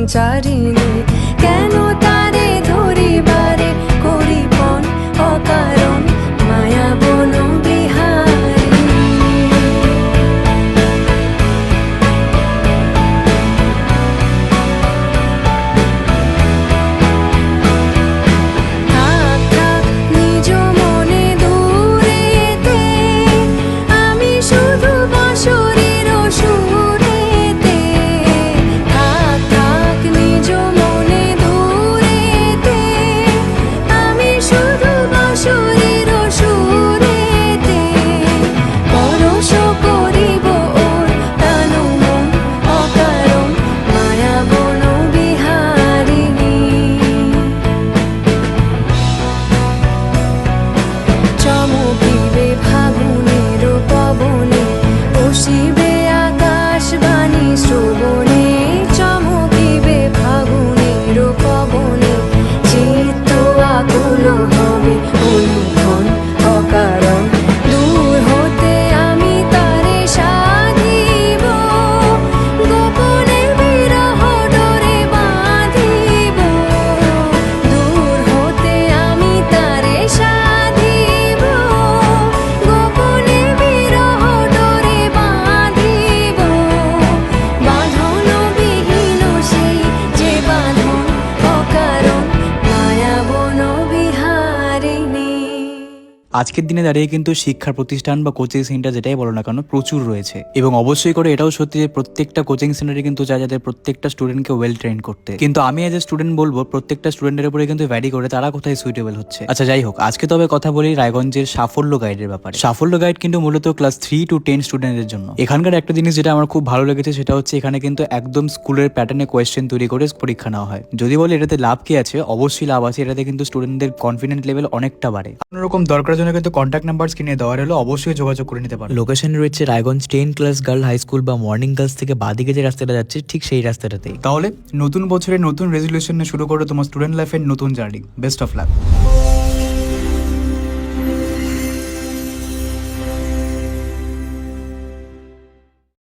ব্রহ্মচারিণী কেন তারে ধরিবারে করিপন অকারণ মায়া বন বিহারী থাক থাক নিজ মনে দূরেতে আমি শুধু বাঁশরীর সুরেতে থাক থাক নিজ মনে দূরেতে আমি শুধু বাঁশরীর সুরেতে পরশ করিব ওর প্রাণ মন অকারণ মায়া বন বিহারিণী চমকিবে ফাগুনের পবনে বসিবে আকাশবাণী শ্রবণে চমকিবে ফাগুনের পবনে চিত্ত আকুল হবে অনুক্ষণ অকারণ দূর হতে আমি তারে সাধিব গোপনে বিরহ ডোরে বাঁধিব দূর হতে আমি তারে সাধিব গোপনে বিরহ ডোরে বাঁধিব বাঁধন বিহীন সেই যে বাঁধন অকারণ মায়া বন বিহারিণী। আজকের দিনে দাঁড়িয়ে কিন্তু শিক্ষা প্রতিষ্ঠান বা কোচিং সেন্টার যেটাই বলো না কেন প্রচুর রয়েছে এবং অবশ্যই করে এটাও সত্যি যে প্রত্যেকটা কোচিং সেন্টারে কিন্তু চায় যাদের প্রত্যেকটা স্টুডেন্টকে ওয়েল ট্রেন করতে, কিন্তু আমি এজ এ স্টুডেন্ট বলবো প্রত্যেকটা স্টুডেন্টের উপরে কিন্তু ভ্যারি করে তারা কোথায় সুইটেবল হচ্ছে। আচ্ছা যাই হোক, আজকে তবে কথা বলি রায়গঞ্জের সাফল্য গাইডের ব্যাপারে। সাফল্য গাইড কিন্তু মূলত ক্লাস 3 to 10 স্টুডেন্টের জন্য। এখানকার একটা জিনিস যেটা আমার খুব ভালো লেগেছে সেটা হচ্ছে এখানে কিন্তু একদম স্কুলের প্যাটার্নে কোয়েশ্চেন তৈরি করে পরীক্ষা নেওয়া হয়। যদি বলে এটাতে লাভ কি আছে, অবশ্যই লাভ আছে। এটাতে কিন্তু স্টুডেন্টদের কনফিডেন্ট লেভেল অনেকটা বাড়ে। কোনো রকম দরকার জন্য কিন্তু কন্ট্যাক্ট নাম্বার স্ক্রিনে দেওয়া হলো, অবশ্যই যোগাযোগ করে নিতে পারো। লোকেশন রয়েছে Raiganj 10 class girl high school বা মর্নিং গার্লস থেকে বাদিকে যে রাস্তাটা যাচ্ছে ঠিক সেই রাস্তাটাতেই। তাহলে নতুন বছরের নতুন রেজলিউশন শুরু করো তোমার স্টুডেন্ট লাইফের নতুন জার্নি। Best of luck.